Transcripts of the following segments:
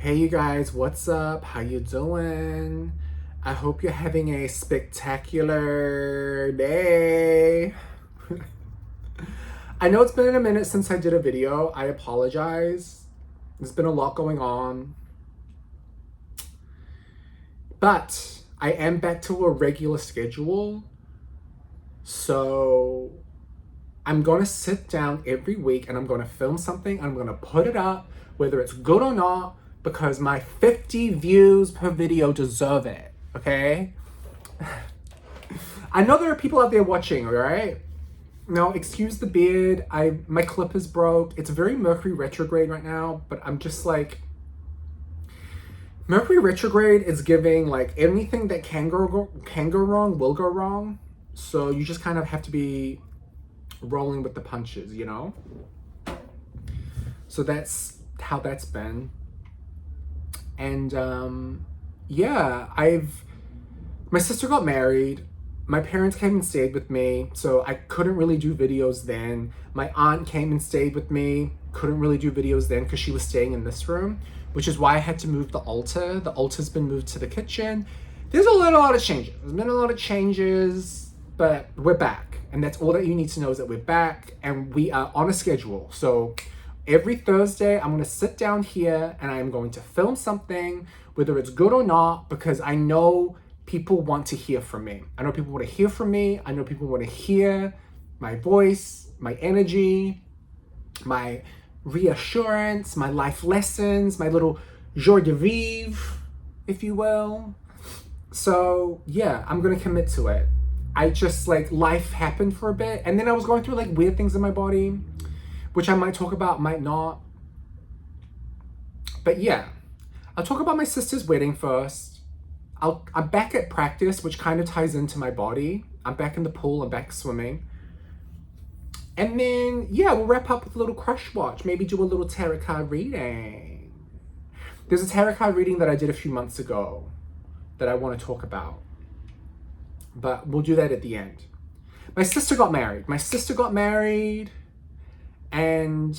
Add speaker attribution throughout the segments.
Speaker 1: Hey you guys, what's up? How you doing? I hope you're having a spectacular day. I know it's been a minute since I did a video. I apologize. There's been a lot going on. But I am back to a regular schedule. So I'm going to sit down every week and I'm going to film something. I'm going to put it up, whether it's good or not, because my 50 views per video deserve it, okay? I know there are people out there watching, all right? Now, excuse the beard. My clip is broke. It's very Mercury retrograde right now, but I'm just like, Mercury retrograde is giving like anything that can go wrong will go wrong. So you just kind of have to be rolling with the punches, you know? So that's how that's been. And yeah, my sister got married. My parents came and stayed with me, so I couldn't really do videos then. My aunt came and stayed with me, couldn't really do videos then because she was staying in this room, which is why I had to move the altar. The altar's been moved to the kitchen. There's a lot of changes. There's been a lot of changes, but we're back. And that's all that you need to know is that we're back and we are on a schedule. So every Thursday, I'm going to sit down here and I'm going to film something, whether it's good or not, because I know people want to hear from me. I know people want to hear from me. I know people want to hear my voice, my energy, my reassurance, my life lessons, my little joie de vivre, if you will. So yeah, I'm going to commit to it. I just like life happened for a bit and then I was going through like weird things in my body, which I might talk about, might not. But yeah, I'll talk about my sister's wedding first. I'm back at practice, which kind of ties into my body. I'm back in the pool, I'm back swimming. And then, yeah, we'll wrap up with a little crush watch. Maybe do a little tarot card reading. There's a tarot card reading that I did a few months ago that I want to talk about. But we'll do that at the end. My sister got married. And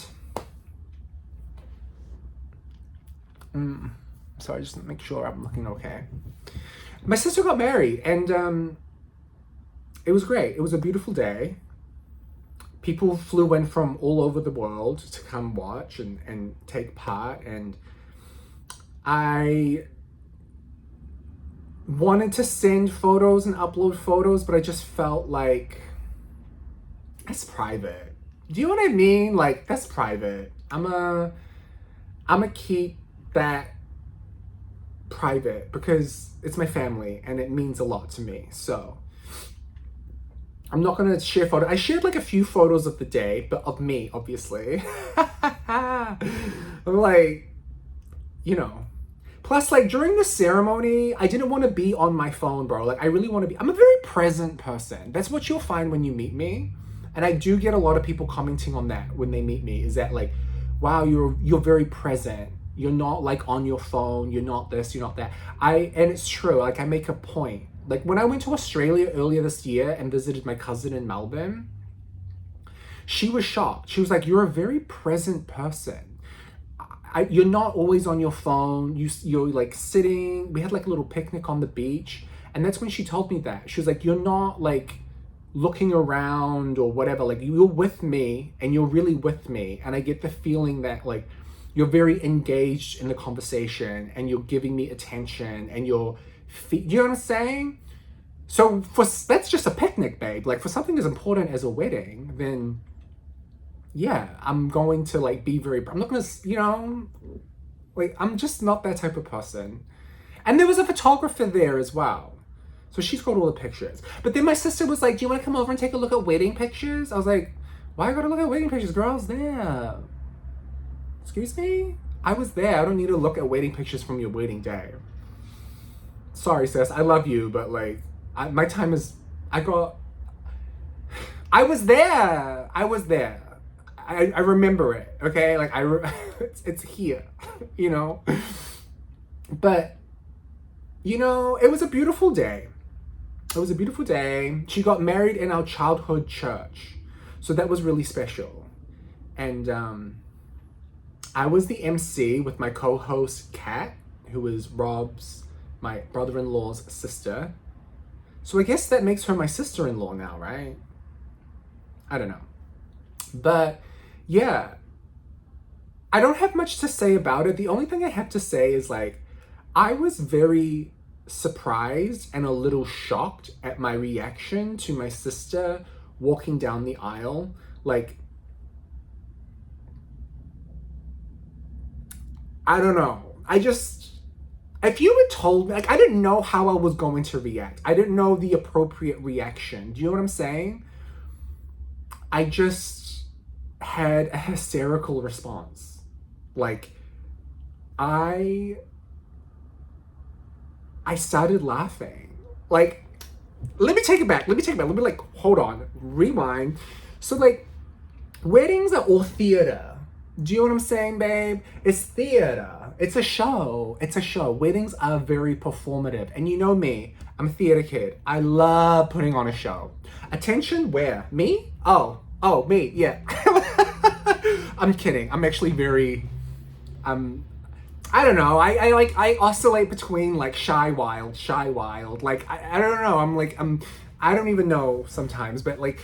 Speaker 1: sorry, just to make sure I'm looking okay. My sister got married and it was great. It was a beautiful day. People flew in from all over the world to come watch and take part. And I wanted to send photos and upload photos, but I just felt like that's private. Do you know what I mean? Like, that's private. I'm keep that private because it's my family and it means a lot to me. So I'm not gonna share photos. I shared like a few photos of the day, but of me, obviously. I'm like, you know. Plus, like during the ceremony, I didn't want to be on my phone, bro. Like I really want to be. I'm a very present person. That's what you'll find when you meet me. And I do get a lot of people commenting on that when they meet me, is that like, wow, you're very present. You're not like on your phone. You're not this, you're not that. And it's true. Like I make a point. Like when I went to Australia earlier this year and visited my cousin in Melbourne, she was shocked. She was like, you're a very present person. You're not always on your phone. You're like sitting. We had like a little picnic on the beach. And that's when she told me that. She was like, you're not like looking around or whatever, like you're with me and you're really with me. And I get the feeling that like you're very engaged in the conversation and you're giving me attention and you know what I'm saying? So that's just a picnic, babe. Like for something as important as a wedding, then yeah, I'm going to like be I'm not gonna, you know, like I'm just not that type of person. And there was a photographer there as well. So she's got all the pictures. But then my sister was like, do you want to come over and take a look at wedding pictures? I was like, why I gotta look at wedding pictures? Girl, I was there. Excuse me? I was there. I don't need to look at wedding pictures from your wedding day. Sorry, sis. I love you, but like, my time is, I was there. I remember it, okay? Like, it's here, you know? But, you know, it was a beautiful day. She got married in our childhood church. So that was really special. And I was the MC with my co-host Kat, who is my brother-in-law's sister. So I guess that makes her my sister-in-law now, right? I don't know. But yeah, I don't have much to say about it. The only thing I have to say is like, I was very surprised and a little shocked at my reaction to my sister walking down the aisle. Like, I don't know. If you had told me, like, I didn't know how I was going to react. I didn't know the appropriate reaction. Do you know what I'm saying? I just had a hysterical response. Like, I started laughing. Like, let me take it back. Let me like, hold on, rewind. So like, weddings are all theater. Do you know what I'm saying, babe? It's theater. It's a show. It's a show. Weddings are very performative. And you know me, I'm a theater kid. I love putting on a show. Attention, where? Me? Oh, me, yeah. I'm kidding. I'm actually very, I don't know. I oscillate between like shy wild. Like, I don't know. I don't even know sometimes, but like,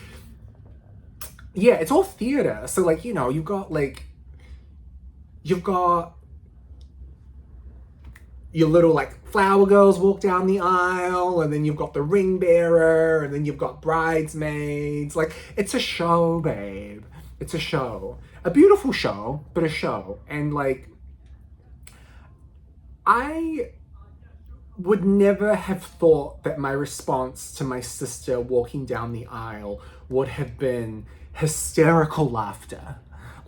Speaker 1: yeah, it's all theater. So like, you know, you've got your little like flower girls walk down the aisle, and then you've got the ring bearer, and then you've got bridesmaids. Like, it's a show, babe. It's a show. A beautiful show, but a show. And like, I would never have thought that my response to my sister walking down the aisle would have been hysterical laughter.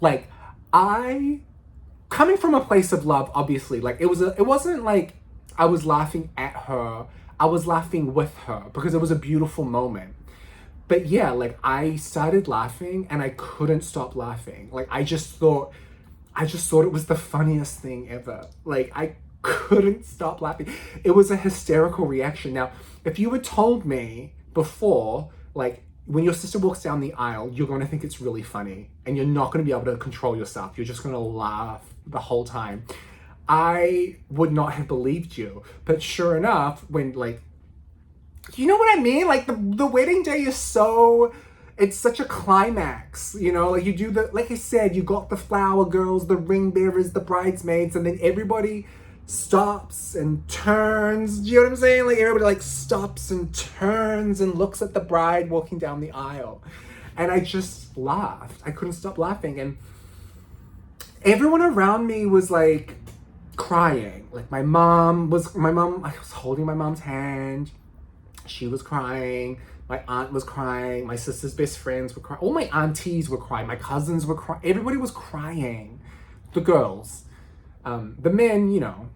Speaker 1: Like, coming from a place of love, obviously, like, it wasn't like I was laughing at her. I was laughing with her because it was a beautiful moment. But yeah, like, I started laughing and I couldn't stop laughing. Like, I just thought it was the funniest thing ever. Like, I couldn't stop laughing. It was a hysterical reaction. Now, if you had told me before, like, when your sister walks down the aisle, you're going to think it's really funny and you're not going to be able to control yourself. You're just going to laugh the whole time. I would not have believed you. But sure enough, when, like, you know what I mean? Like, the wedding day is it's such a climax, you know? Like, you do like I said, you got the flower girls, the ring bearers, the bridesmaids, and then everybody stops and turns. Do you know what I'm saying? Like, everybody like stops and turns and looks at the bride walking down the aisle. And I just laughed. I couldn't stop laughing. And everyone around me was like crying. Like, I was holding my mom's hand. She was crying. My aunt was crying. My sister's best friends were crying. All my aunties were crying. My cousins were crying. Everybody was crying. The girls. The men, you know,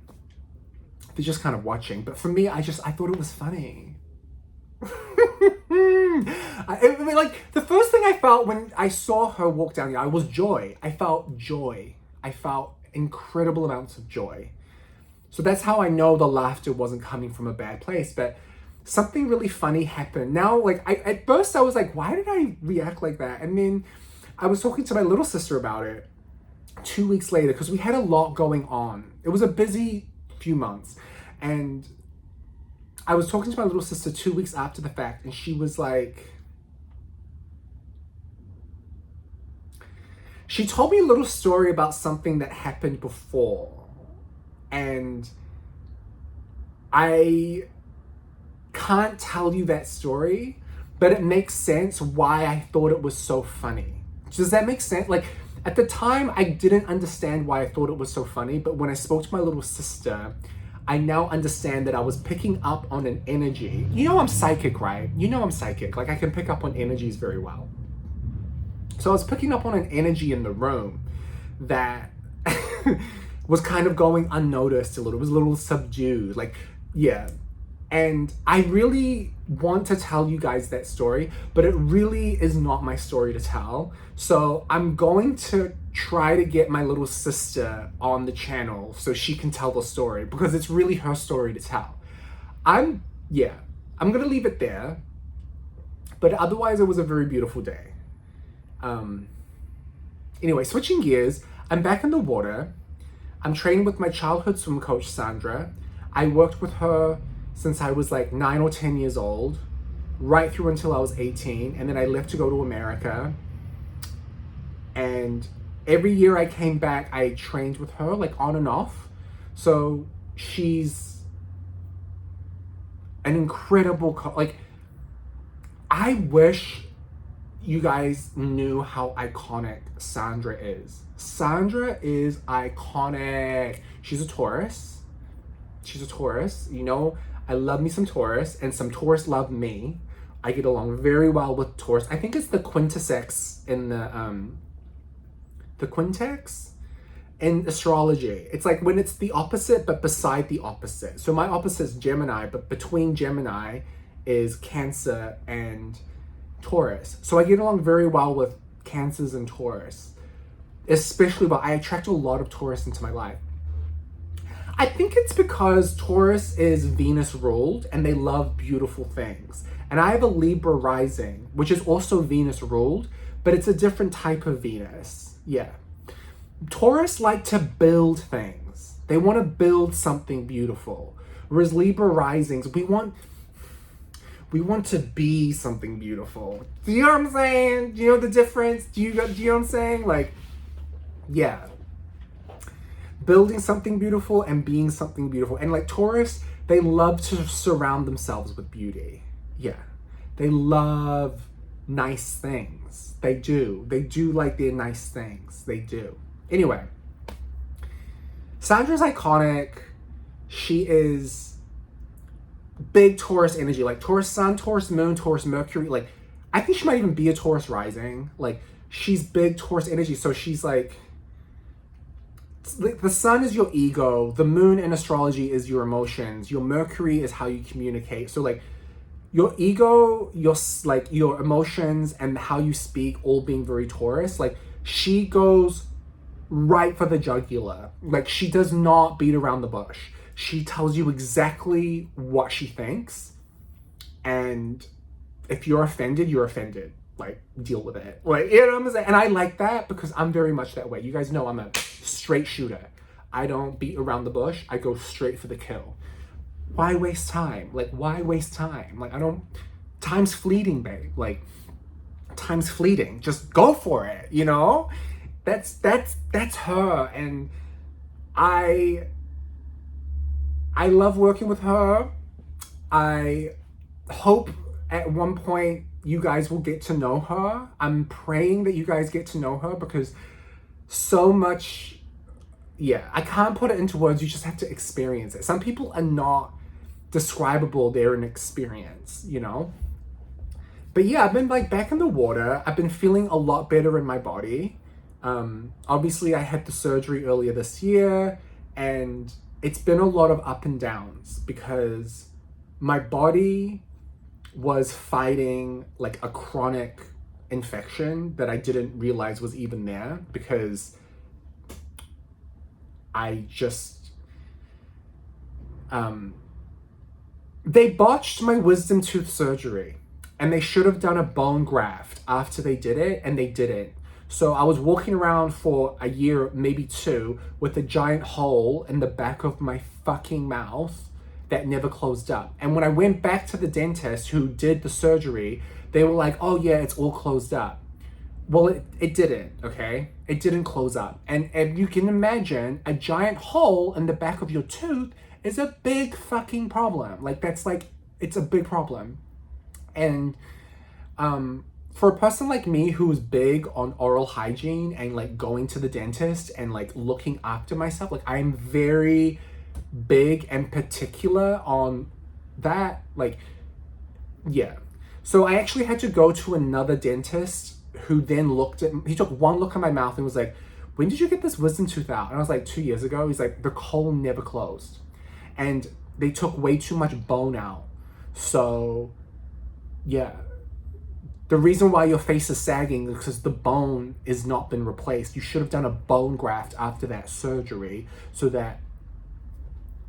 Speaker 1: they're just kind of watching. But for me, I thought it was funny. Like, the first thing I felt when I saw her walk down the aisle was joy. I felt joy. I felt incredible amounts of joy. So that's how I know the laughter wasn't coming from a bad place. But something really funny happened. Now, like, at first I was like, why did I react like that? And then I was talking to my little sister about it 2 weeks later, because we had a lot going on. It was a busy few months. And I was talking to my little sister 2 weeks after the fact, and she was like, she told me a little story about something that happened before. And I can't tell you that story, but it makes sense why I thought it was so funny. Does that make sense? Like, at the time, I didn't understand why I thought it was so funny, but when I spoke to my little sister, I now understand that I was picking up on an energy. You know I'm psychic, right? You know I'm psychic. Like, I can pick up on energies very well. So I was picking up on an energy in the room that was kind of going unnoticed a little. It was a little subdued. Like, yeah. And I really want to tell you guys that story, but it really is not my story to tell. So I'm going to try to get my little sister on the channel so she can tell the story, because it's really her story to tell. I'm gonna leave it there. But otherwise, it was a very beautiful day. Anyway, switching gears, I'm back in the water. I'm training with my childhood swim coach, Sandra. I worked with her since I was like 9 or 10 years old, right through until I was 18. And then I left to go to America. And every year I came back, I trained with her, like on and off. So she's an incredible, like, I wish you guys knew how iconic Sandra is. Sandra is iconic. She's a Taurus. She's a Taurus. You know, I love me some Taurus, and some Taurus love me. I get along very well with Taurus. I think it's the quintisex in the quintex in astrology. It's like when it's the opposite, but beside the opposite. So my opposite is Gemini, but between Gemini is Cancer and Taurus. So I get along very well with Cancers and Taurus, especially, but I attract a lot of Taurus into my life. I think it's because Taurus is Venus ruled and they love beautiful things. And I have a Libra rising, which is also Venus ruled, but it's a different type of Venus. Yeah. Taurus like to build things. They want to build something beautiful. Whereas Libra risings, we want to be something beautiful. Do you know what I'm saying? Do you know the difference? Do you know what I'm saying? Like, yeah. Building something beautiful and being something beautiful. And like Taurus, they love to surround themselves with beauty. Yeah. They love nice things. They do. They do like their nice things. They do. Anyway. Sandra's iconic. She is big Taurus energy. Like Taurus sun, Taurus moon, Taurus Mercury. Like, I think she might even be a Taurus rising. Like, she's big Taurus energy. So she's like, the sun is your ego, the moon in astrology is your emotions, your Mercury is how you communicate. So like your ego, your emotions and how you speak all being very Taurus. Like, she goes right for the jugular. Like, she does not beat around the bush. She tells you exactly what she thinks, and if you're offended, you're offended. Like, deal with it. Like, you know what I'm saying? And I like that because I'm very much that way. You guys know I'm a straight shooter. I don't beat around the bush. I go straight for the kill. Why waste time? Like, why waste time? Like, time's fleeting, babe. Like, time's fleeting. Just go for it, you know? That's her. And I love working with her. I hope at one point you guys will get to know her. I'm praying that you guys get to know her because so much, yeah, I can't put it into words. You just have to experience it. Some people are not describable. They're an experience, you know? But yeah, I've been like back in the water. I've been feeling a lot better in my body. Obviously I had the surgery earlier this year, and it's been a lot of up and downs because my body was fighting like a chronic infection that I didn't realize was even there because I just, they botched my wisdom tooth surgery and they should have done a bone graft after they did it, and they didn't. So I was walking around for a year, maybe 2, with a giant hole in the back of my fucking mouth that never closed up. And when I went back to the dentist who did the surgery, they were like, oh yeah, it's all closed up. Well, it didn't, okay? It didn't close up. And you can imagine a giant hole in the back of your tooth is a big fucking problem. Like, that's like, it's a big problem. And for a person like me who's big on oral hygiene and like going to the dentist and like looking after myself, like I'm very big and particular on that. Like, yeah. So I actually had to go to another dentist who then he took one look at my mouth and was like, when did you get this wisdom tooth out? And I was like, 2 years ago. He's like, the colon never closed. And they took way too much bone out. So yeah. The reason why your face is sagging is because the bone has not been replaced. You should have done a bone graft after that surgery so that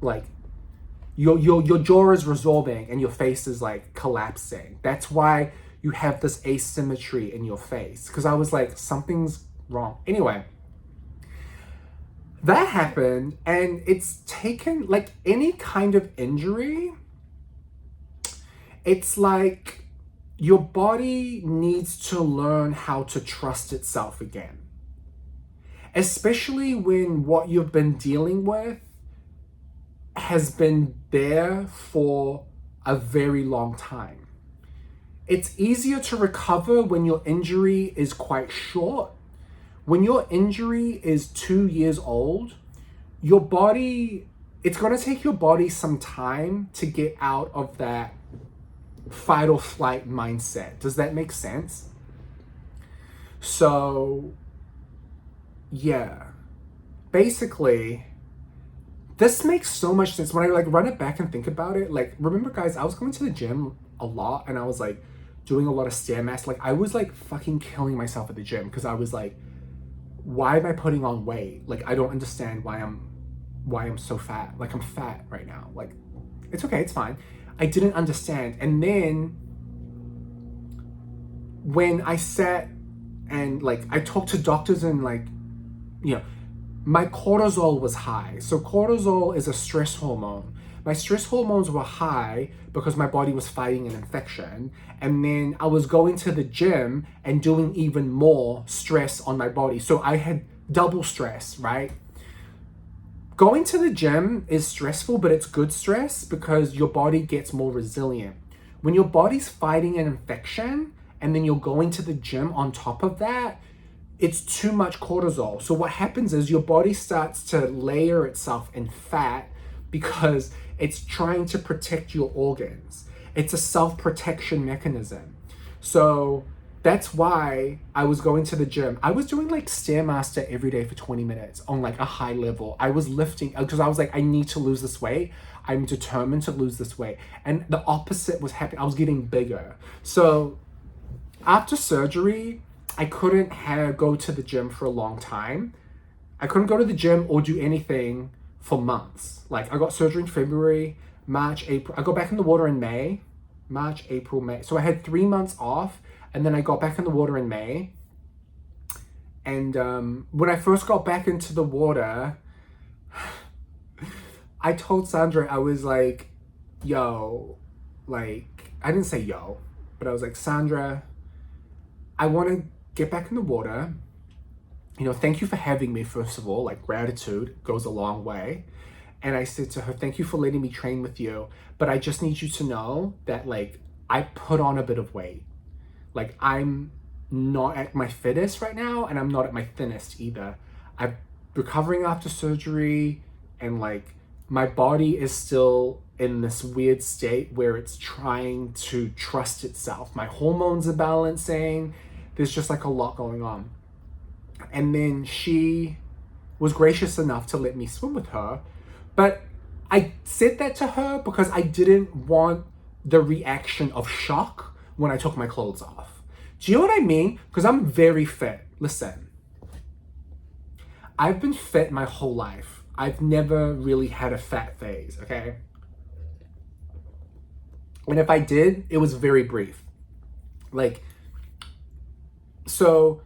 Speaker 1: like your jaw is resorbing and your face is like collapsing. That's why you have this asymmetry in your face. Because I was like, something's wrong. Anyway, that happened, and it's taken, like any kind of injury, it's like your body needs to learn how to trust itself again. Especially when what you've been dealing with has been there for a very long time. It's easier to recover when your injury is quite short. When your injury is 2 years old, your body, it's going to take your body some time to get out of that fight or flight mindset. Does that make sense? So, yeah. Basically, this makes so much sense. When I like run it back and think about it, like, remember guys, I was going to the gym a lot and I was like doing a lot of Stairmaster. Like I was like fucking killing myself at the gym because I was like, why am I putting on weight? Like, I don't understand why I'm so fat. Like, I'm fat right now. Like, it's okay, it's fine. I didn't understand. And then when I sat and like, I talked to doctors and like, you know, my cortisol was high. So cortisol is a stress hormone. My stress hormones were high because my body was fighting an infection. And then I was going to the gym and doing even more stress on my body. So I had double stress, right? Going to the gym is stressful, but it's good stress because your body gets more resilient. When your body's fighting an infection and then you're going to the gym on top of that, it's too much cortisol. So what happens is your body starts to layer itself in fat because it's trying to protect your organs. It's a self-protection mechanism. So that's why I was going to the gym. I was doing like Stairmaster every day for 20 minutes on like a high level. I was lifting because I was like, I need to lose this weight. I'm determined to lose this weight. And the opposite was happening. I was getting bigger. So after surgery, I couldn't go to the gym for a long time. I couldn't go to the gym or do anything for months. Like I got surgery in February, March, April. I got back in the water in May, March, April, May. So I had 3 months off and then I got back in the water in May. And when I first got back into the water, I told Sandra, I was like, yo, like, I didn't say yo, but I was like, Sandra, I want to get back in the water. You know, thank you for having me, first of all. Like, gratitude goes a long way. And I said to her, thank you for letting me train with you. But I just need you to know that, like, I put on a bit of weight. Like, I'm not at my fittest right now, and I'm not at my thinnest either. I'm recovering after surgery, and, like, my body is still in this weird state where it's trying to trust itself. My hormones are balancing. There's just, like, a lot going on. And then she was gracious enough to let me swim with her. But I said that to her because I didn't want the reaction of shock when I took my clothes off. Do you know what I mean? Because I'm very fit. Listen, I've been fit my whole life. I've never really had a fat phase, okay? And if I did, it was very brief. Like, so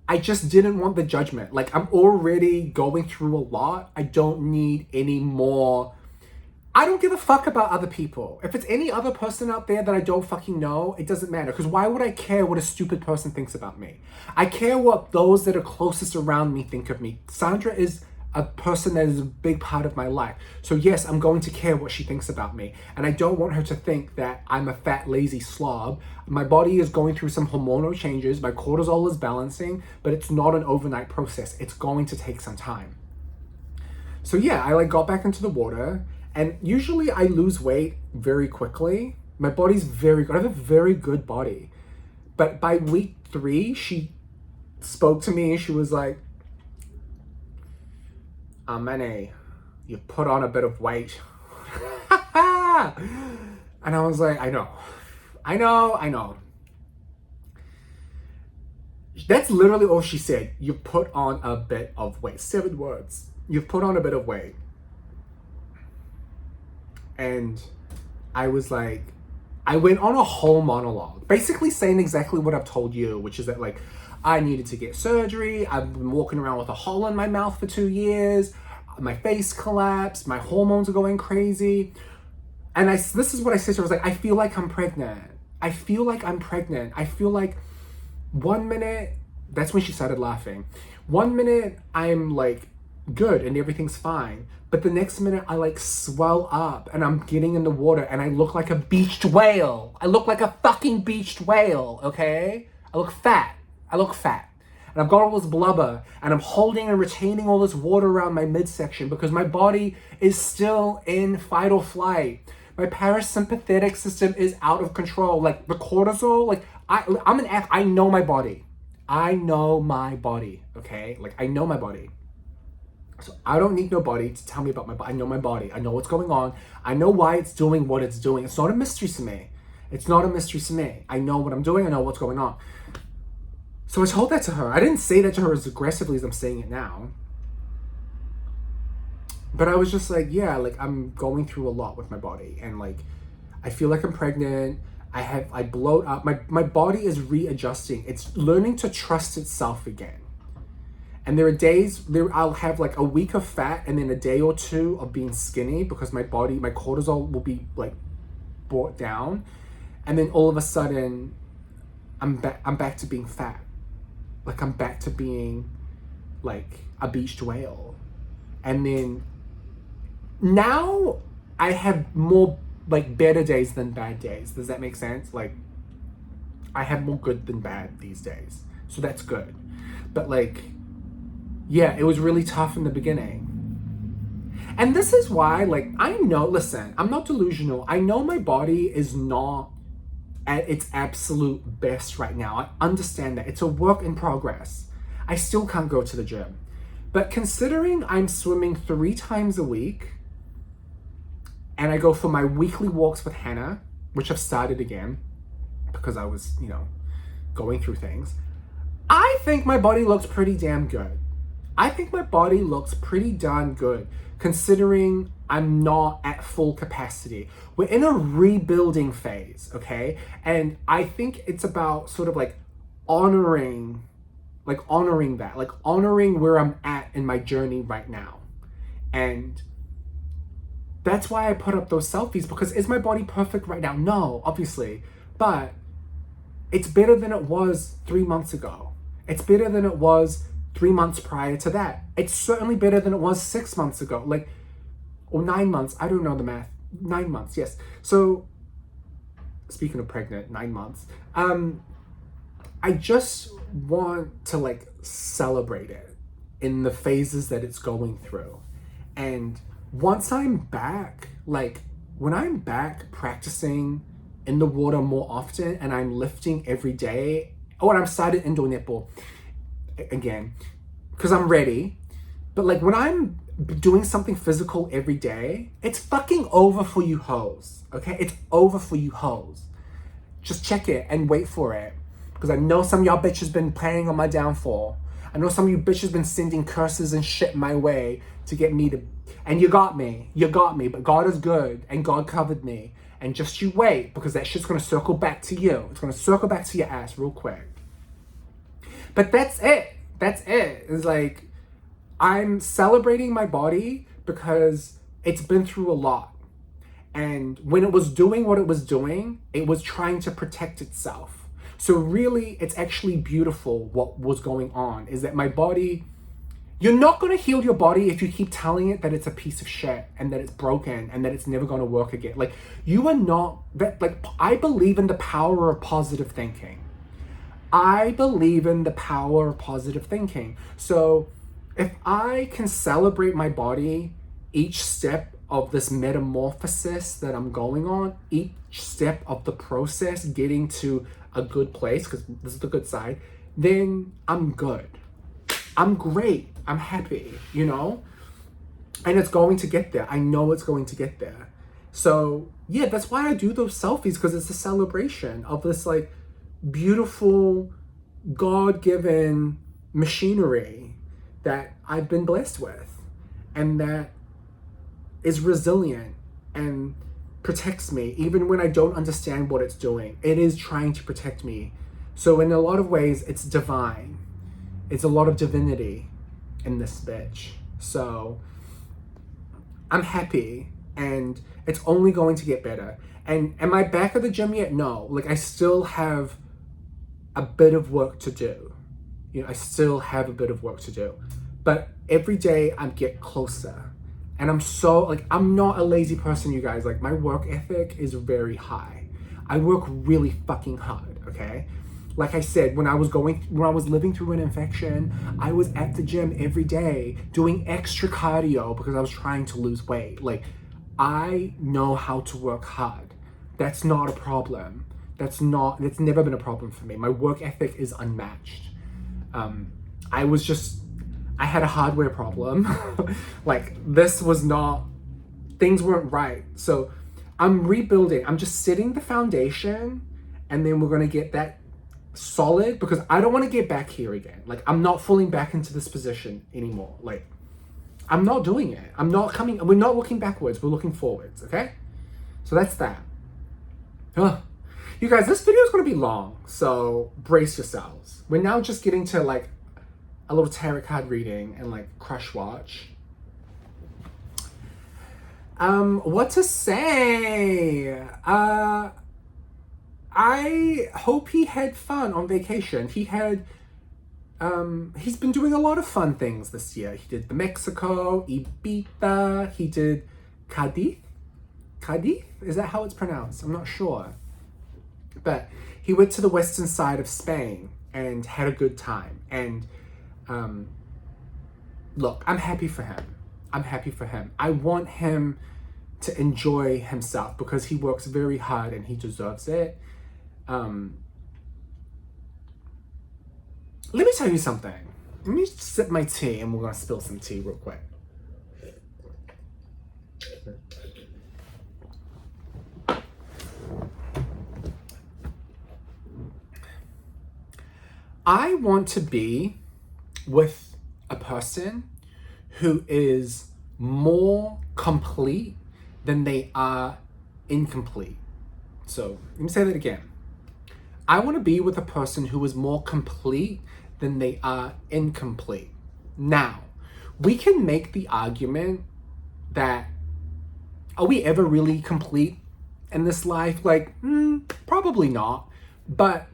Speaker 1: I just didn't want the judgment. Like, I'm already going through a lot. I don't need any more. I don't give a fuck about other people. If it's any other person out there that I don't fucking know, it doesn't matter. Because why would I care what a stupid person thinks about me? I care what those that are closest around me think of me. Sandra is a person that is a big part of my life. So yes, I'm going to care what she thinks about me. And I don't want her to think that I'm a fat, lazy slob. My body is going through some hormonal changes. My cortisol is balancing, but it's not an overnight process. It's going to take some time. So yeah, I like got back into the water, and usually I lose weight very quickly. My body's very good. I have a very good body. But by week 3, she spoke to me and she was like, Mane, you put on a bit of weight. And I was like, I know. That's literally all she said. You put on a bit of weight. 7 words. You've put on a bit of weight. And I was like, I went on a whole monologue, basically saying exactly what I've told you, which is that, like, I needed to get surgery. I've been walking around with a hole in my mouth for 2 years. My face collapsed. My hormones are going crazy. And this is what I said to her. I was like, I feel like I'm pregnant. I feel like I'm pregnant. I feel like 1 minute, that's when she started laughing. 1 minute, I'm like good and everything's fine. But the next minute, I like swell up and I'm getting in the water and I look like a beached whale. I look like a fucking beached whale, okay? I look fat. And I've got all this blubber and I'm holding and retaining all this water around my midsection because my body is still in fight or flight. My parasympathetic system is out of control. Like the cortisol, like I know my body. I know my body, okay? Like I know my body. So I don't need nobody to tell me about my body. I know my body. I know what's going on. I know why it's doing what it's doing. It's not a mystery to me. It's not a mystery to me. I know what I'm doing. I know what's going on. So I told that to her. I didn't say that to her as aggressively as I'm saying it now. But I was just like, yeah, like I'm going through a lot with my body. And like, I feel like I'm pregnant. I bloat up. My body is readjusting. It's learning to trust itself again. And there are days I'll have like a week of fat and then a day or two of being skinny because my cortisol will be like brought down. And then all of a sudden I'm back to being fat. Like I'm back to being like a beached whale. And then now I have more like better days than bad days. Does that make sense? Like I have more good than bad these days. So that's good. But like, yeah, it was really tough in the beginning. And this is why, like, I know, listen, I'm not delusional. I know my body is not at its absolute best right now. I understand that. It's a work in progress. I still can't go to the gym. But considering I'm swimming 3 times a week, and I go for my weekly walks with Hannah, which I've started again, because I was, going through things, I think my body looks pretty damn good. I think my body looks pretty darn good considering I'm not at full capacity. We're in a rebuilding phase, okay? And I think it's about sort of like honoring that, like honoring where I'm at in my journey right now. And that's why I put up those selfies, because is my body perfect right now? No, obviously, but it's better than it was 3 months ago. It's better than it was 3 months prior to that. It's certainly better than it was 6 months ago, or 9 months. I don't know the math. 9 months, yes. So, speaking of pregnant, 9 months. I just want to celebrate it in the phases that it's going through. And once I'm back, when I'm back practicing in the water more often and I'm lifting every day, and I'm started indoor netball again, because I'm ready. But when I'm doing something physical every day, it's fucking over for you hoes, okay? It's over for you hoes. Just check it and wait for it, because I know some of y'all bitches been planning on my downfall. I know some of you bitches been sending curses and shit my way to get me to, and you got me, but God is good and God covered me. And just you wait, because that shit's gonna circle back to you. It's gonna circle back to your ass real quick. But that's it. It's I'm celebrating my body because it's been through a lot. And when it was doing what it was doing, it was trying to protect itself. So really, it's actually beautiful what was going on, is that my body, you're not going to heal your body if you keep telling it that it's a piece of shit and that it's broken and that it's never going to work again. You are not, I believe in the power of positive thinking. I believe in the power of positive thinking. So if I can celebrate my body each step of this metamorphosis that I'm going on, each step of the process getting to a good place, because this is the good side, then I'm good. I'm great. I'm happy, And it's going to get there. I know it's going to get there. So yeah, that's why I do those selfies, because it's a celebration of this beautiful God-given machinery that I've been blessed with, and that is resilient and protects me even when I don't understand what it's doing. It is trying to protect me So in a lot of ways, it's divine. It's a lot of divinity in this bitch. So I'm happy, and it's only going to get better. And am I back at the gym yet? No. Like, I still have a bit of work to do. You know, I still have a bit of work to do. But every day I get closer. And I'm so, like, I'm not a lazy person, you guys. Like, my work ethic is very high. I work really fucking hard, okay? Like I said, when I was living through an infection, I was at the gym every day doing extra cardio because I was trying to lose weight. Like, I know how to work hard. That's not a problem. That's never been a problem for me. My work ethic is unmatched. I had a hardware problem. Like, things weren't right. So I'm rebuilding. I'm just setting the foundation, and then we're gonna get that solid, because I don't want to get back here again. Like, I'm not falling back into this position anymore. Like, I'm not doing it. We're not looking backwards, we're looking forwards, okay? So that's that. You guys, this video is going to be long, so brace yourselves. We're now just getting to, like, a little tarot card reading and, like, crush watch. What to say? I hope he had fun on vacation. He's been doing a lot of fun things this year. He did the Mexico, Ibiza, he did Cadiz? Cadiz? Is that how it's pronounced? I'm not sure. But he went to the western side of Spain and had a good time. And look, I'm happy for him. I want him to enjoy himself because he works very hard and he deserves it. Let me tell you something. Let me sip my tea and we're gonna spill some tea real quick. I want to be with a person who is more complete than they are incomplete. So let me say that again. I want to be with a person who is more complete than they are incomplete. Now, we can make the argument that, are we ever really complete in this life? Like, probably not. But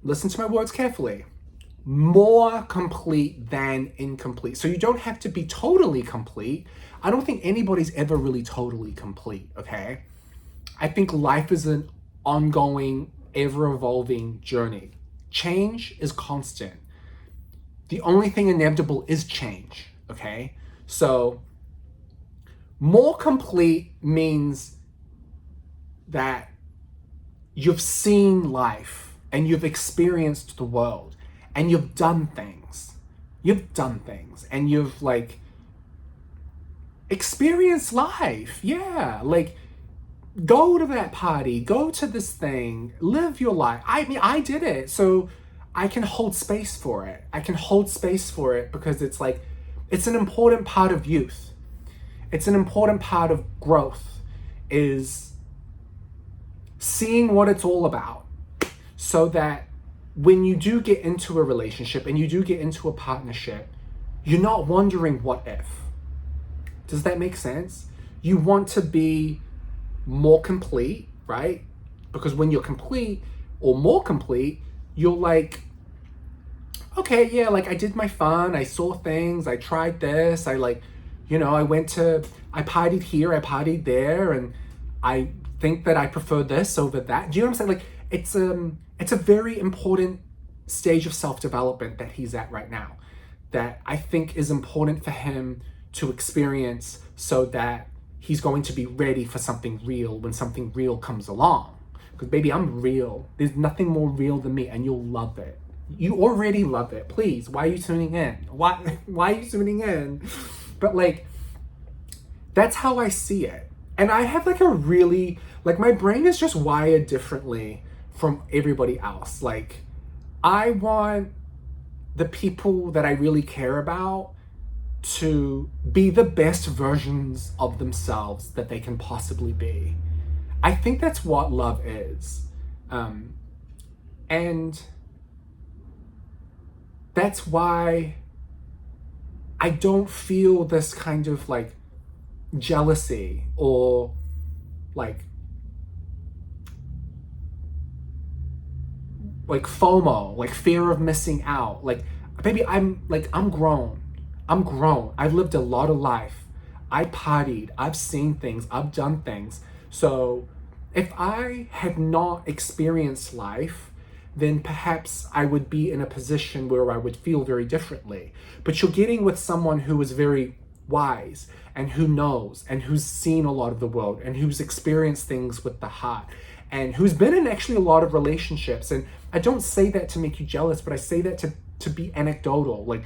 Speaker 1: listen to my words carefully. More complete than incomplete. So you don't have to be totally complete. I don't think anybody's ever really totally complete, okay? I think life is an ongoing, ever-evolving journey. Change is constant. The only thing inevitable is change, okay? So more complete means that you've seen life and you've experienced the world and you've done things. And you've, like, experienced life. Yeah, like, go to that party, go to this thing, live your life. I mean, I did it, so I can hold space for it. Because it's like, it's an important part of youth. It's an important part of growth, is seeing what it's all about, so that when you do get into a relationship and you do get into a partnership, you're not wondering what if. Does that make sense? You want to be more complete, right? Because when you're complete or more complete, you're like, okay, yeah, like, I did my fun, I saw things, I tried this, I partied here, I partied there, and I think that I prefer this over that. Do you know what I'm saying? Like, it's a very important stage of self-development that he's at right now, that I think is important for him to experience, so that he's going to be ready for something real when something real comes along. Because, baby, I'm real. There's nothing more real than me, and you'll love it. You already love it. Please, why are you tuning in? Why are you tuning in? But, like, that's how I see it. And I have, like, my brain is just wired differently from everybody else. Like, I want the people that I really care about to be the best versions of themselves that they can possibly be. I think that's what love is. And that's why I don't feel this kind of like jealousy or like FOMO, like fear of missing out. Like, baby, I'm grown. I'm grown. I've lived a lot of life. I partied. I've seen things. I've done things. So if I had not experienced life, then perhaps I would be in a position where I would feel very differently. But you're getting with someone who is very wise and who knows and who's seen a lot of the world and who's experienced things with the heart and who's been in actually a lot of relationships. And I don't say that to make you jealous, but I say that to be anecdotal. Like,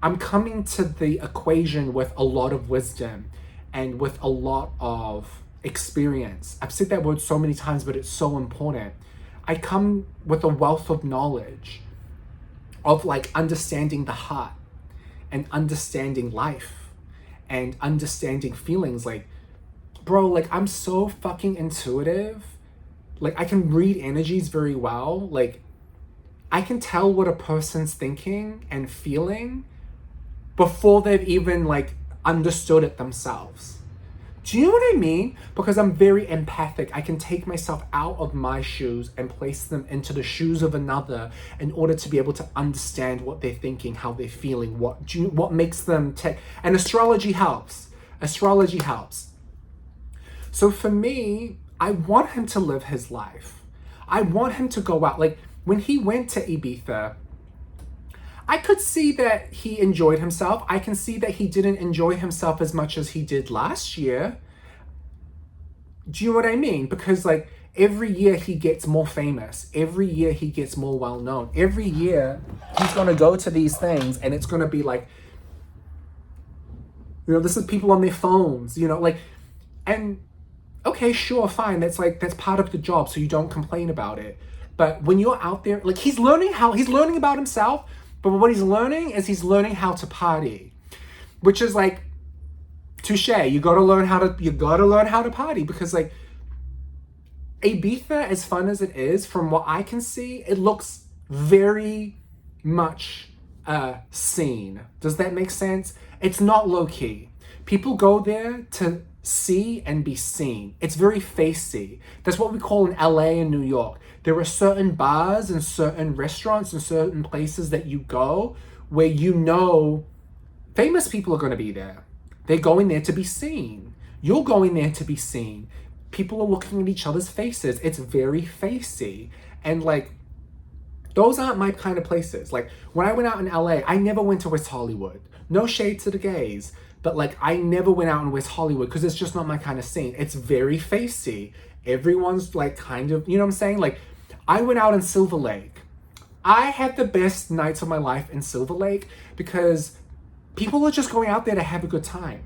Speaker 1: I'm coming to the equation with a lot of wisdom and with a lot of experience. I've said that word so many times, but it's so important. I come with a wealth of knowledge of like understanding the heart and understanding life and understanding feelings. Like, bro, like I'm so fucking intuitive. Like, I can read energies very well. Like, I can tell what a person's thinking and feeling before they've even like understood it themselves. Do you know what I mean? Because I'm very empathic. I can take myself out of my shoes and place them into the shoes of another in order to be able to understand what they're thinking, how they're feeling, what makes them tick. And astrology helps. Astrology helps. So for me, I want him to live his life. I want him to go out. Like, when he went to Ibiza, I could see that he enjoyed himself. I can see that he didn't enjoy himself as much as he did last year. Do you know what I mean? Because like every year he gets more famous. Every year he gets more well known. Every year he's going to go to these things and it's going to be like, you know, this is people on their phones, you know, like, and okay, sure, fine. That's part of the job. So you don't complain about it. But when you're out there, like he's learning about himself. But what he's learning is he's learning how to party, which is like, touche. You gotta learn how to party, because like Ibiza, as fun as it is, from what I can see, it looks very much scene. Does that make sense? It's not low key. People go there to see and be seen. It's very facey. That's what we call in LA and New York. There are certain bars and certain restaurants and certain places that you go where you know famous people are going to be there. They're going there to be seen. You're going there to be seen. People are looking at each other's faces. It's very facey. And like, those aren't my kind of places. Like, when I went out in LA, I never went to West Hollywood. No shade to the gays. But like, I never went out in West Hollywood because it's just not my kind of scene. It's very facey. Everyone's like kind of, you know what I'm saying? Like, I went out in Silver Lake. I had the best nights of my life in Silver Lake because people are just going out there to have a good time.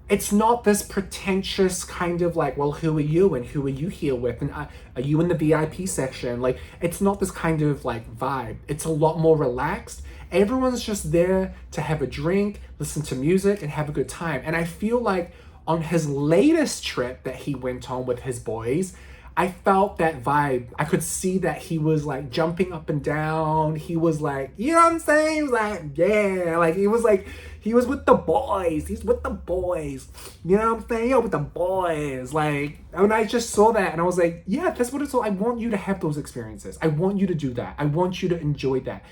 Speaker 1: It's not this pretentious kind of like, well, who are you and who are you here with? And are you in the VIP section? Like, it's not this kind of like vibe. It's a lot more relaxed. Everyone's just there to have a drink, listen to music, and have a good time. And I feel like on his latest trip that he went on with his boys, I felt that vibe. I could see that he was like jumping up and down. He was like, you know what I'm saying? He was like, yeah. Like, he was with the boys. He's with the boys. You know what I'm saying? Yo, with the boys. Like, and I just saw that and I was like, yeah, that's what it's all. I want you to have those experiences. I want you to do that. I want you to enjoy that.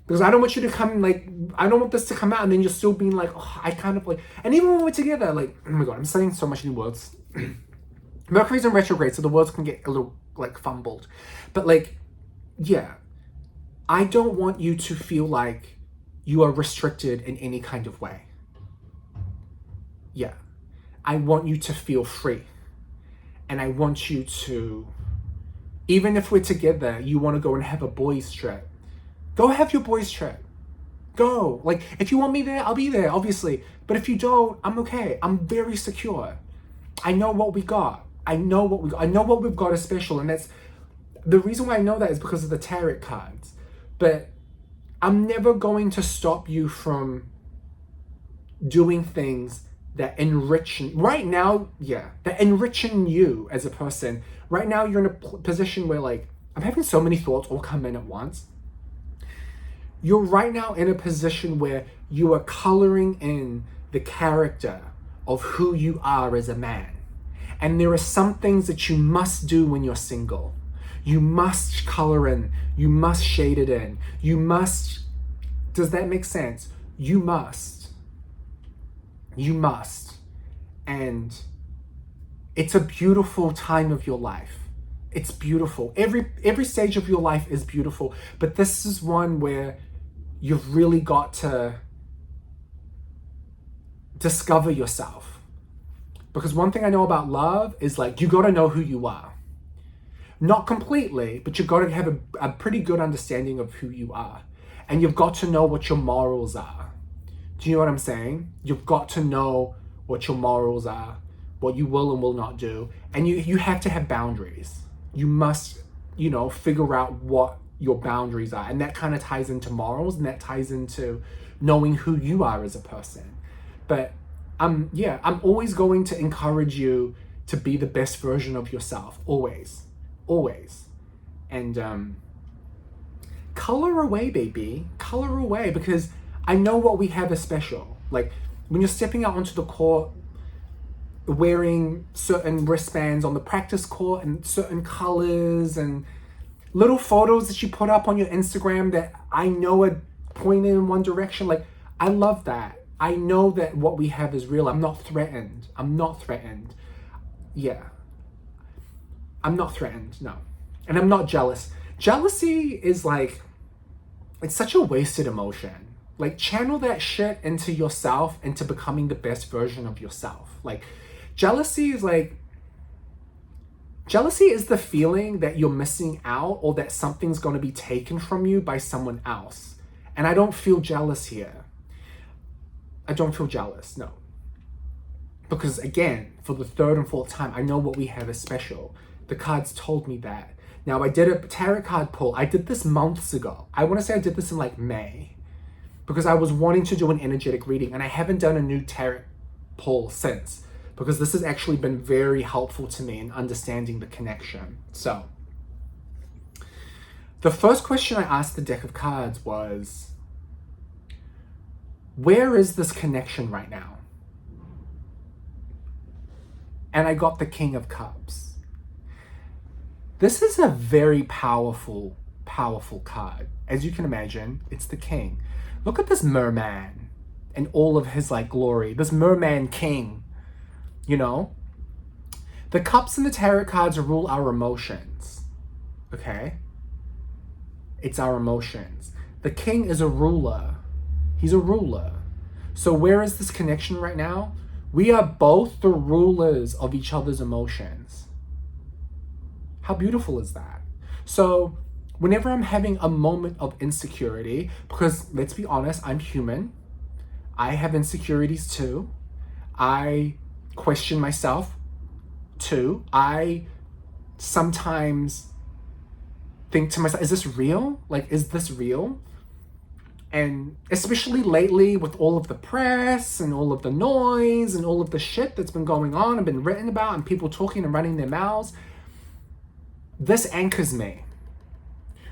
Speaker 1: Because I don't want you to come, like, I don't want this to come out and then you're still being like, oh, I kind of like, and even when we're together, like, oh my God, I'm saying so much new words. Mercury's in retrograde, so the words can get a little, like, fumbled. But, like, yeah, I don't want you to feel like you are restricted in any kind of way. Yeah. I want you to feel free. And I want you to, even if we're together, you want to go and have a boys' trip. Go have your boys' trip. Go. Like, if you want me there, I'll be there, obviously. But if you don't, I'm okay. I'm very secure. I know what we got. I know what we've got is special. And that's, the reason why I know that is because of the tarot cards. But I'm never going to stop you from doing things that enrichen. Right now, yeah, that enrichen you as a person. Right now, you're in a position where, like, I'm having so many thoughts all come in at once. You're right now in a position where you are coloring in the character of who you are as a man. And there are some things that you must do when you're single. You must color in, you must shade it in, you must, does that make sense? You must. And it's a beautiful time of your life. It's beautiful. Every stage of your life is beautiful, but this is one where you've really got to discover yourself. Because one thing I know about love is like, you got to know who you are. Not completely, but you've got to have a pretty good understanding of who you are. And you've got to know what your morals are. Do you know what I'm saying? You've got to know what your morals are, what you will and will not do. And you have to have boundaries. You must, figure out what your boundaries are. And that kind of ties into morals, and that ties into knowing who you are as a person. But I'm always going to encourage you to be the best version of yourself. Always. And color away, baby. Color away, because I know what we have is special. Like when you're stepping out onto the court, wearing certain wristbands on the practice court and certain colors and little photos that you put up on your Instagram that I know are pointing in one direction. Like, I love that. I know that what we have is real. I'm not threatened. Yeah. I'm not threatened, no. And I'm not jealous. Jealousy is like, it's such a wasted emotion. Like, channel that shit into yourself, into becoming the best version of yourself. Like, jealousy is the feeling that you're missing out or that something's going to be taken from you by someone else. And I don't feel jealous here. I don't feel jealous, no. Because again, for the third and fourth time, I know what we have is special. The cards told me that. Now, I did a tarot card pull. I did this months ago. I want to say I did this in like May, because I was wanting to do an energetic reading, and I haven't done a new tarot pull since, because this has actually been very helpful to me in understanding the connection. So, the first question I asked the deck of cards was, where is this connection right now? And I got the King of Cups. This is a very powerful card. As you can imagine, it's the King. Look at this merman and all of his like glory. This merman king, The cups and the tarot cards rule our emotions, okay? It's our emotions. The King is a ruler. He's a ruler. So where is this connection right now? We are both the rulers of each other's emotions. How beautiful is that? So whenever I'm having a moment of insecurity, because let's be honest, I'm human. I have insecurities too. I question myself too. I sometimes think to myself, is this real? Like, is this real? And especially lately with all of the press and all of the noise and all of the shit that's been going on and been written about and people talking and running their mouths, this anchors me.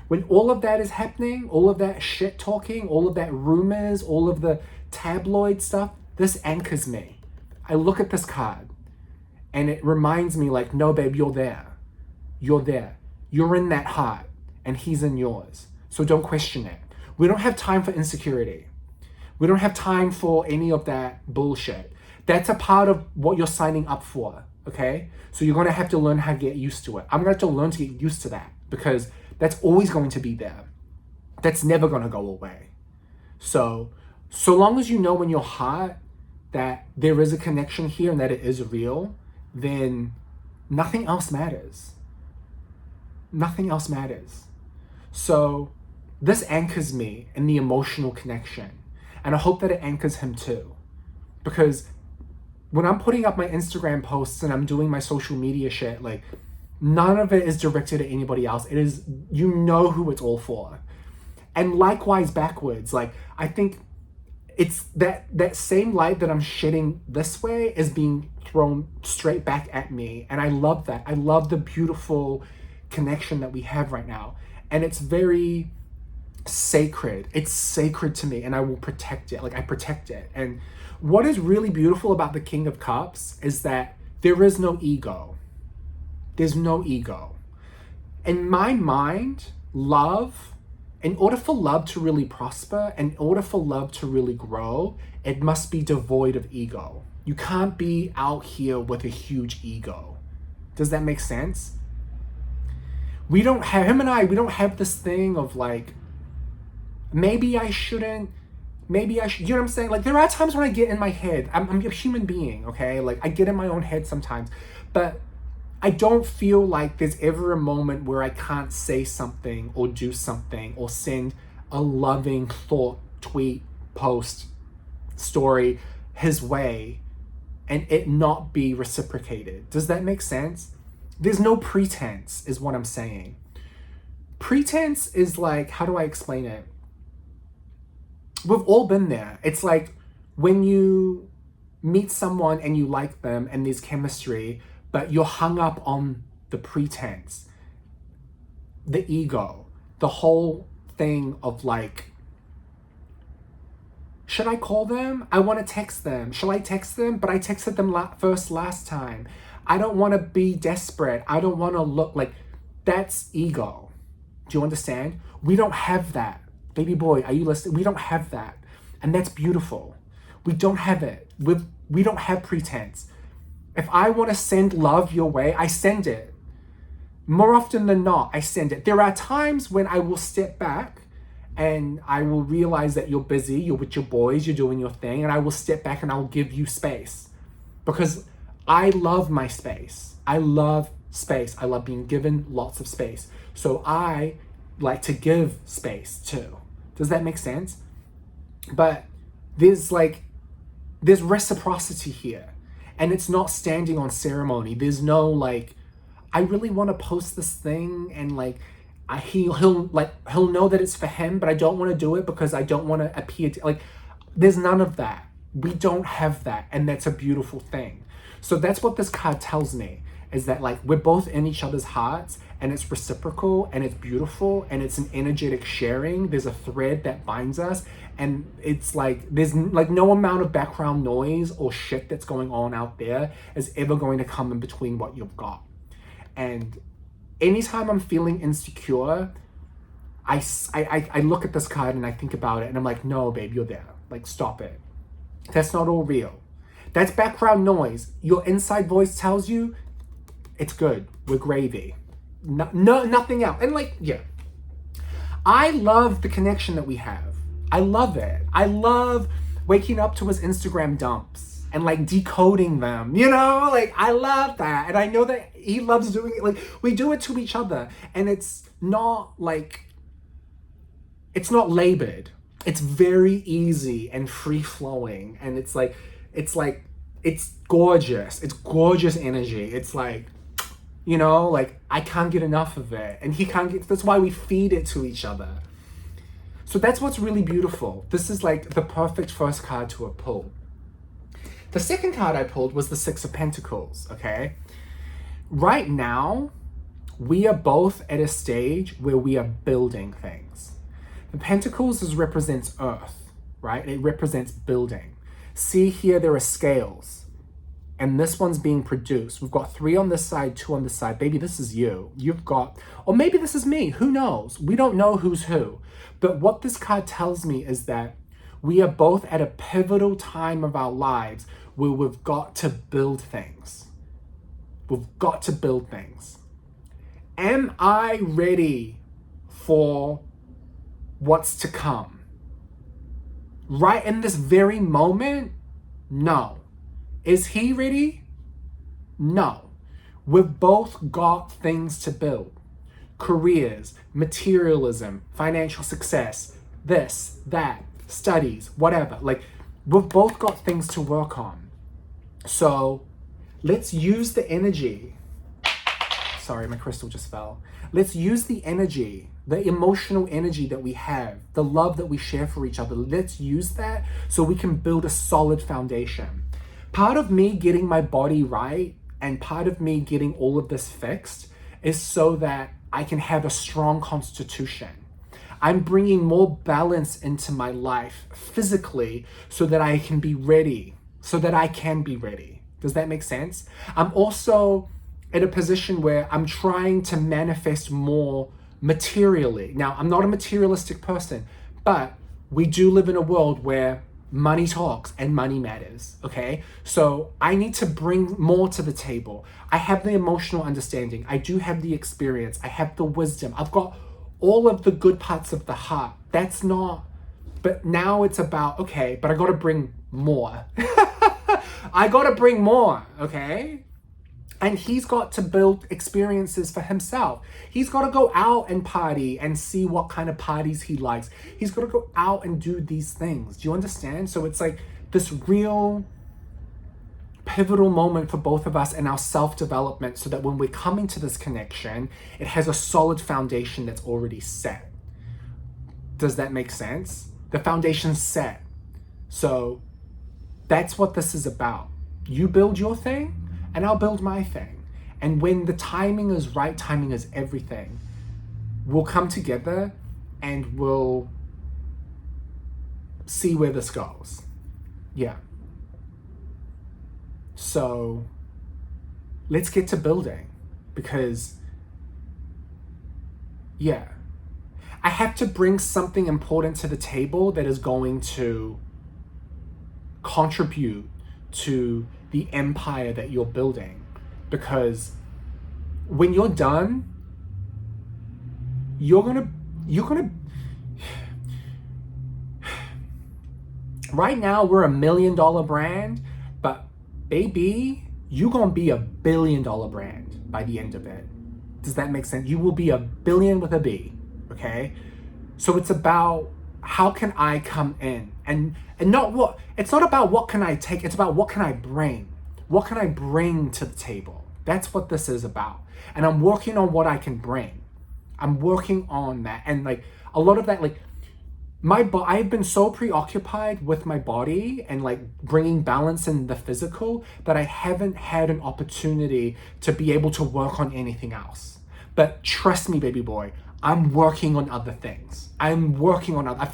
Speaker 1: When all of that is happening, all of that shit talking, all of that rumors, all of the tabloid stuff, this anchors me. I look at this card and it reminds me like, no, babe, you're there. You're there. You're in that heart and he's in yours. So don't question it. We don't have time for insecurity. We don't have time for any of that bullshit. That's a part of what you're signing up for, okay? So you're gonna have to learn how to get used to it. I'm gonna have to learn to get used to that because that's always going to be there. That's never gonna go away. So long as you know in your heart that there is a connection here and that it is real, then nothing else matters. Nothing else matters. So this anchors me in the emotional connection. And I hope that it anchors him too. Because when I'm putting up my Instagram posts and I'm doing my social media shit, like, none of it is directed at anybody else. It is, you know who it's all for. And likewise backwards, like, I think it's that same light that I'm shedding this way is being thrown straight back at me. And I love that. I love the beautiful connection that we have right now. And it's very sacred. It's sacred to me, and I will protect it. Like, I protect it. And what is really beautiful about the King of Cups is that there is no ego. There's no ego. In my mind, love, in order for love to really prosper, in order for love to really grow, it must be devoid of ego. You can't be out here with a huge ego. Does that make sense? We don't have, him and I, we don't have this thing of like, maybe I shouldn't, maybe I should, you know what I'm saying? Like, there are times when I get in my head. I'm a human being, okay? Like, I get in my own head sometimes. But I don't feel like there's ever a moment where I can't say something or do something or send a loving thought, tweet, post, story his way and it not be reciprocated. Does that make sense? There's no pretense, is what I'm saying. Pretense is like, how do I explain it? We've all been there. It's like when you meet someone and you like them and there's chemistry, but you're hung up on the pretense, the ego, the whole thing of like, should I call them? I want to text them. Shall I text them? But I texted them first last time. I don't want to be desperate. I don't want to look like, that's ego. Do you understand? We don't have that. Baby boy, are you listening? We don't have that. And that's beautiful. We don't have it. We don't have pretense. If I want to send love your way, I send it. More often than not, I send it. There are times when I will step back and I will realize that you're busy, you're with your boys, you're doing your thing, and I will step back and I'll give you space. Because I love my space. I love space. I love being given lots of space. So I like to give space too. Does that make sense? But there's reciprocity here. And it's not standing on ceremony. There's no like, I really want to post this thing and like, he'll know that it's for him, but I don't want to do it because I don't want to appear to, like, there's none of that. We don't have that. And that's a beautiful thing. So that's what this card tells me, is that like, we're both in each other's hearts and it's reciprocal and it's beautiful and it's an energetic sharing. There's a thread that binds us. And it's like, there's like no amount of background noise or shit that's going on out there is ever going to come in between what you've got. And anytime I'm feeling insecure, I look at this card and I think about it and I'm like, no, babe, you're there. Like, stop it. That's not all real. That's background noise. Your inside voice tells you it's good. We're gravy. No, nothing else. And like, yeah. I love the connection that we have. I love it. I love waking up to his Instagram dumps and like decoding them, you know, like I love that. And I know that he loves doing it. Like, we do it to each other and it's not like, it's not labored. It's very easy and free flowing. And it's gorgeous. It's gorgeous energy. It's like, you know, like I can't get enough of it and he can't get, that's why we feed it to each other. So that's what's really beautiful. This is like the perfect first card to have pulled. The second card I pulled was the Six of Pentacles, okay? Right now, we are both at a stage where we are building things. The Pentacles represents earth, right? It represents building. See here, there are scales. And this one's being produced. We've got 3 on this side, 2 on this side. Baby, this is you. You've got, or maybe this is me. Who knows? We don't know who's who. But what this card tells me is that we are both at a pivotal time of our lives where we've got to build things. We've got to build things. Am I ready for what's to come? Right in this very moment? No. Is he ready? No. We've both got things to build. Careers, materialism, financial success, this, that, studies, whatever. Like, we've both got things to work on. So let's use the energy. Sorry, my crystal just fell. Let's use the energy, the emotional energy that we have, the love that we share for each other. Let's use that so we can build a solid foundation. Part of me getting my body right and part of me getting all of this fixed is so that I can have a strong constitution. I'm bringing more balance into my life physically so that I can be ready, Does that make sense? I'm also in a position where I'm trying to manifest more materially. Now, I'm not a materialistic person, but we do live in a world where money talks and money matters, okay? So I need to bring more to the table. I have the emotional understanding. I do have the experience. I have the wisdom. I've got all of the good parts of the heart. But now it's about, okay, but I gotta bring more. I gotta bring more, okay? And he's got to build experiences for himself. He's got to go out and party and see what kind of parties he likes. He's got to go out and do these things. Do you understand? So it's like this real pivotal moment for both of us in our self-development so that when we're coming to this connection, it has a solid foundation that's already set. Does that make sense? The foundation's set. So that's what this is about. You build your thing, and I'll build my thing. And when the timing is right, timing is everything, we'll come together and we'll see where this goes. Yeah. So let's get to building because, yeah, I have to bring something important to the table that is going to contribute to the empire that you're building, because when you're done, you're gonna right now we're $1 million brand, but baby, you're gonna be $1 billion brand by the end of it. Does that make sense? You will be $1 billion with a B, okay? So it's about how can I come in and not what, it's not about what can I take, it's about what can I bring? What can I bring to the table? That's what this is about. And I'm working on what I can bring. I'm working on that. And like a lot of that, like I've been so preoccupied with my body and like bringing balance in the physical that I haven't had an opportunity to be able to work on anything else. But trust me, baby boy, I'm working on other things. I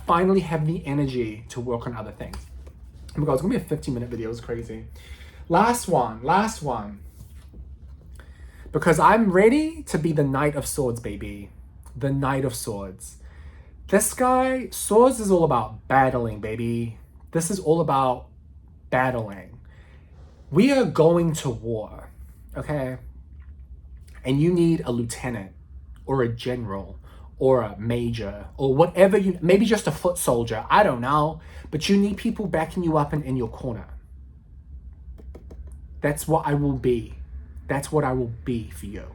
Speaker 1: finally have the energy to work on other things. Oh my God, it's gonna be a 15-minute video, it's crazy. Last one. Because I'm ready to be the Knight of Swords, baby. The Knight of Swords. This guy, Swords is all about battling, baby. This is all about battling. We are going to war, okay? And you need a lieutenant or a general or a major or whatever maybe just a foot soldier, I don't know. But you need people backing you up and in your corner. That's what I will be. That's what I will be for you.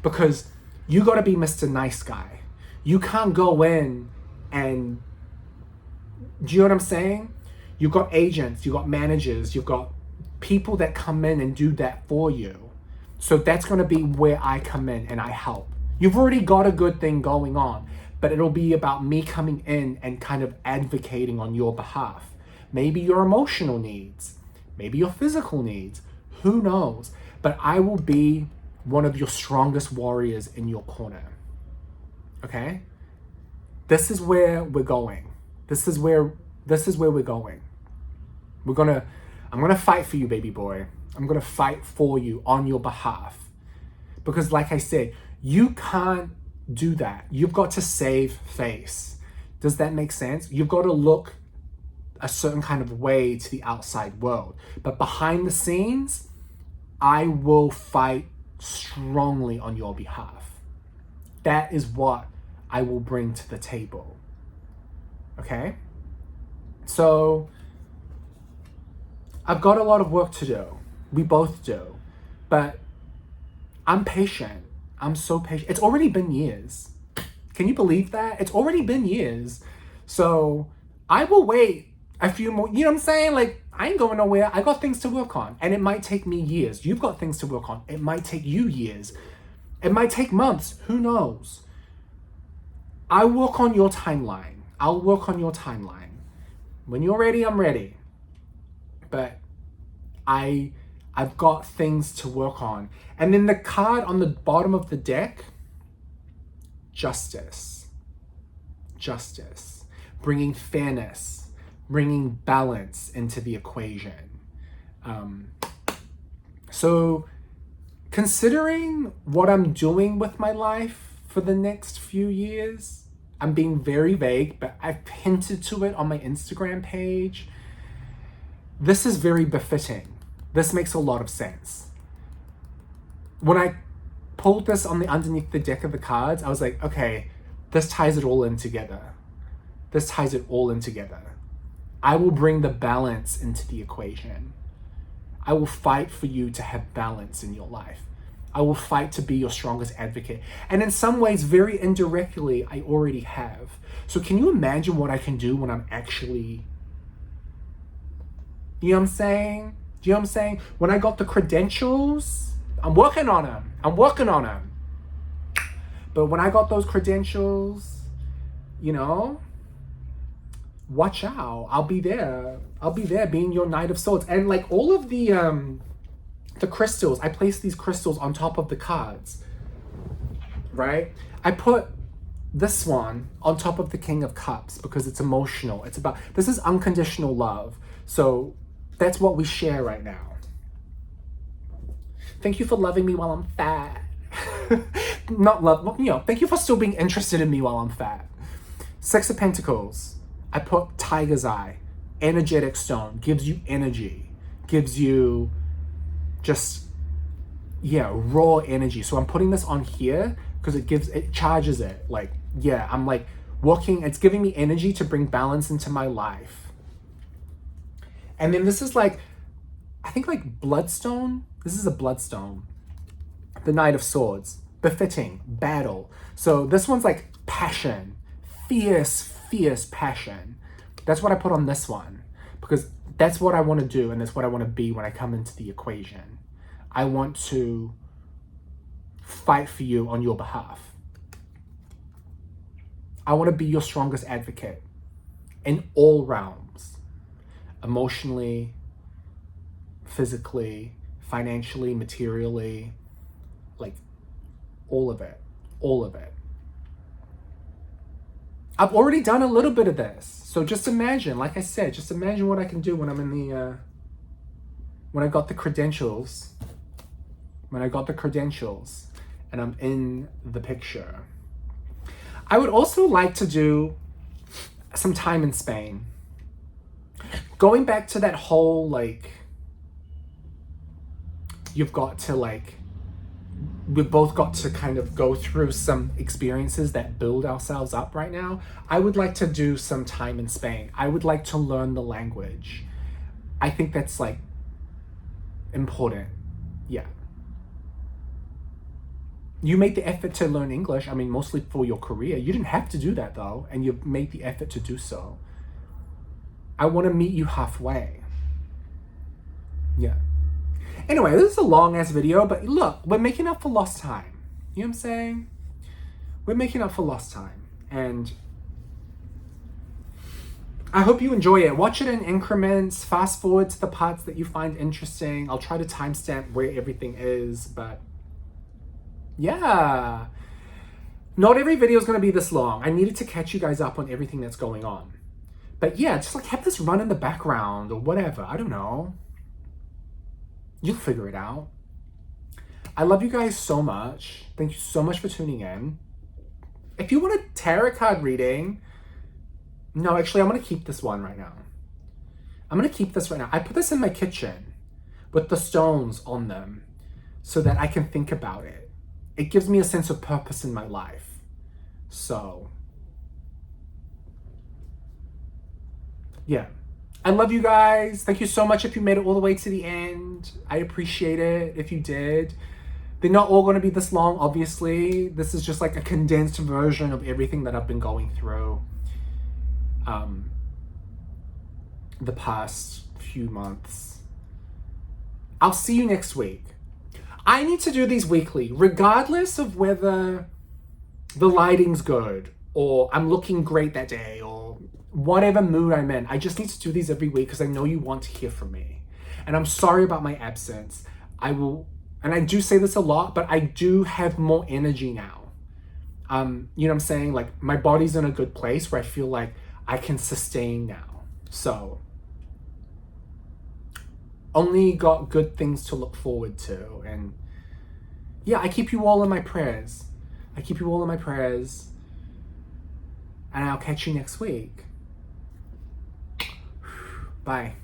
Speaker 1: Because you gotta be Mr. Nice Guy. You can't go in and, do you know what I'm saying? You've got agents, you've got managers, you've got people that come in and do that for you. So that's gonna be where I come in and I help. You've already got a good thing going on, but it'll be about me coming in and kind of advocating on your behalf. Maybe your emotional needs, maybe your physical needs, who knows? But I will be one of your strongest warriors in your corner. Okay? This is where we're going. This is where we're going. I'm gonna fight for you, baby boy. I'm gonna fight for you on your behalf. Because like I said, you can't do that. You've got to save face. Does that make sense? You've got to look a certain kind of way to the outside world. But behind the scenes, I will fight strongly on your behalf. That is what I will bring to the table. Okay? So, I've got a lot of work to do. We both do. But I'm patient. I'm so patient. It's already been years. Can you believe that? It's already been years. So I will wait a few more, you know what I'm saying? Like, I ain't going nowhere. I got things to work on. And it might take me years. You've got things to work on. It might take you years. It might take months. Who knows? I work on your timeline. I'll work on your timeline. When you're ready, I'm ready. But I've got things to work on. And then the card on the bottom of the deck, justice, bringing fairness, bringing balance into the equation. So considering what I'm doing with my life for the next few years, I'm being very vague, but I've hinted to it on my Instagram page. This is very befitting. This makes a lot of sense. When I pulled this on the underneath the deck of the cards, I was like, okay, this ties it all in together. This ties it all in together. I will bring the balance into the equation. I will fight for you to have balance in your life. I will fight to be your strongest advocate. And in some ways, very indirectly, I already have. So can you imagine what I can do when I'm actually, you know what I'm saying? Do you know what I'm saying? When I got the credentials, I'm working on them. But when I got those credentials, you know, watch out. I'll be there being your Knight of Swords. And like all of the crystals, I place these crystals on top of the cards, right? I put this one on top of the King of Cups because it's emotional. It's about, this is unconditional love. So that's what we share right now. Thank you for loving me while I'm fat. Not love, you know, thank you for still being interested in me while I'm fat. Six of Pentacles. I put Tiger's Eye, energetic stone, gives you energy, gives you just, yeah, raw energy. So I'm putting this on here because it charges it. Like, yeah, I'm like working, it's giving me energy to bring balance into my life. And then this is like, I think like bloodstone. This is a bloodstone. The Knight of Swords, befitting, battle. So this one's like passion, fierce passion. That's what I put on this one because that's what I want to do and that's what I want to be when I come into the equation. I want to fight for you on your behalf. I want to be your strongest advocate in all realms. Emotionally, physically, financially, materially, like all of it. I've already done a little bit of this. So just imagine, like I said, just imagine what I can do when I'm in the, when I got the credentials. When I got the credentials and I'm in the picture. I would also like to do some time in Spain. Going back to that whole, like, you've got to like, we've both got to kind of go through some experiences that build ourselves up right now. I would like to do some time in Spain. I would like to learn the language. I think that's like important. Yeah. You made the effort to learn English. I mean, mostly for your career. You didn't have to do that though. And you've made the effort to do so. I want to meet you halfway. Yeah. Anyway, this is a long ass video, but look, we're making up for lost time. You know what I'm saying? We're making up for lost time. And I hope you enjoy it. Watch it in increments. Fast forward to the parts that you find interesting. I'll try to timestamp where everything is, but yeah. Not every video is going to be this long. I needed to catch you guys up on everything that's going on. But yeah, just like have this run in the background or whatever. I don't know. You'll figure it out. I love you guys so much. Thank you so much for tuning in. If you want a tarot card reading, no, actually, I'm going to keep this one right now. I'm going to keep this right now. I put this in my kitchen with the stones on them so that I can think about it. It gives me a sense of purpose in my life. So, yeah. I love you guys. Thank you so much if you made it all the way to the end. I appreciate it if you did. They're not all going to be this long, obviously. This is just like a condensed version of everything that I've been going through the past few months. I'll see you next week. I need to do these weekly, regardless of whether the lighting's good or I'm looking great that day or whatever mood I'm in. I just need to do these every week because I know you want to hear from me. And I'm sorry about my absence. I will, and I do say this a lot, but I do have more energy now. You know what I'm saying? Like, my body's in a good place where I feel like I can sustain now. So, only got good things to look forward to. And yeah, I keep you all in my prayers. I keep you all in my prayers. And I'll catch you next week. Bye.